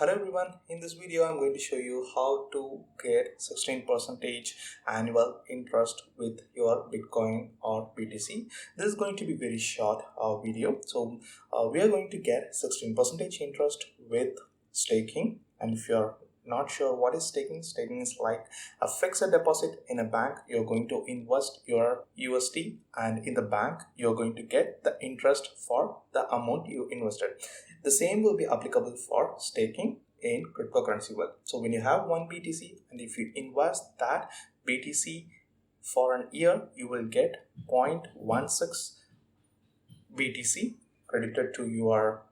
Hello everyone, in this video I'm going to show you how to get 16% annual interest with your Bitcoin or BTC. This is going to be very short video. So we are going to get 16% interest with staking, and if you're not sure what is staking is like a fixed deposit in a bank. You're going to invest your USD, and in the bank you're going to get the interest for the amount you invested. The same will be applicable for staking in cryptocurrency world. So when you have one BTC and if you invest that BTC for an year, you will get 0.16 BTC credited to your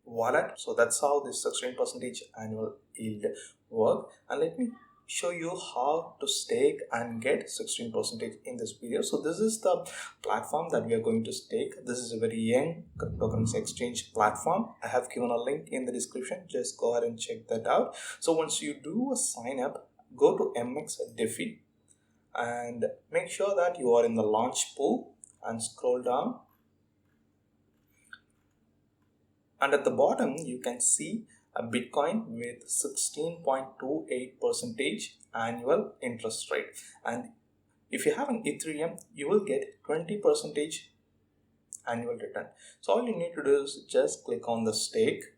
wallet. So that's how this 16% annual yield work. And let me show you how to stake and get 16% in this video. So this is the platform that we are going to stake. This is a very young cryptocurrency exchange platform. I have given a link in the description. Just go ahead and check that out. So once you do a sign up, go to MX DeFi and make sure that you are in the launch pool and scroll down. And at the bottom, you can see a Bitcoin with 16.28% annual interest rate. And if you have an Ethereum, you will get 20% annual return. So all you need to do is just click on the stake.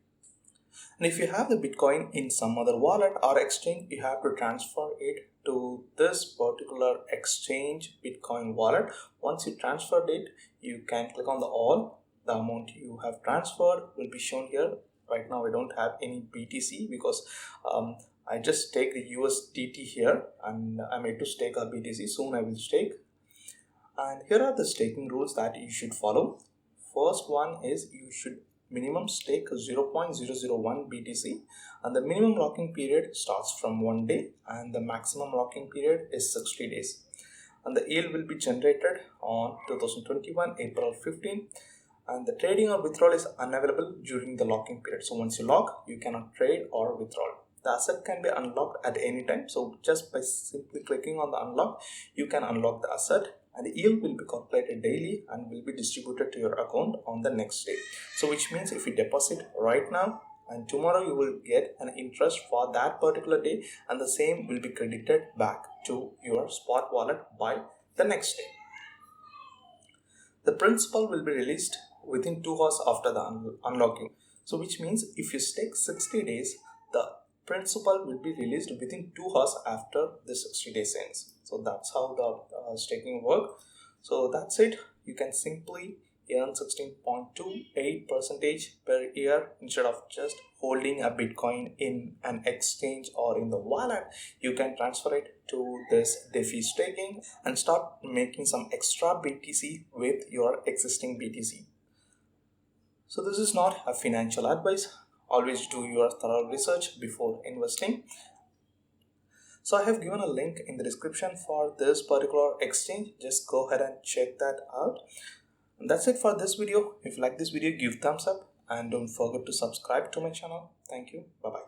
And if you have the Bitcoin in some other wallet or exchange, you have to transfer it to this particular exchange Bitcoin wallet. Once you transferred it, you can click on the all. The amount you have transferred will be shown here. Right now I don't have any BTC because I just stake the USDT here, and I'm yet to stake a BTC. Soon I will stake. And here are the staking rules that you should follow. First one is you should minimum stake 0.001 BTC, and the minimum locking period starts from 1 day and the maximum locking period is 60 days. And the yield will be generated on 2021 April 15. And the trading or withdrawal is unavailable during the locking period. So once you lock, you cannot trade or withdraw. The asset can be unlocked at any time. So just by simply clicking on the unlock, you can unlock the asset, and the yield will be calculated daily and will be distributed to your account on the next day. So which means if you deposit right now and tomorrow, you will get an interest for that particular day, and the same will be credited back to your spot wallet by the next day. The principal will be released within 2 hours after the unlocking. So which means if you stake 60 days, the principal will be released within 2 hours after the 60 days ends. So that's how the staking work. So that's it. You can simply earn 16.28% per year instead of just holding a Bitcoin in an exchange or in the wallet. You can transfer it to this DeFi staking and start making some extra BTC with your existing BTC. So this is not a financial advice. Always do your thorough research before investing. So I have given a link in the description for this particular exchange. Just go ahead and check that out. And that's it for this video. If you like this video, give thumbs up and don't forget to subscribe to my channel. Thank you. Bye bye.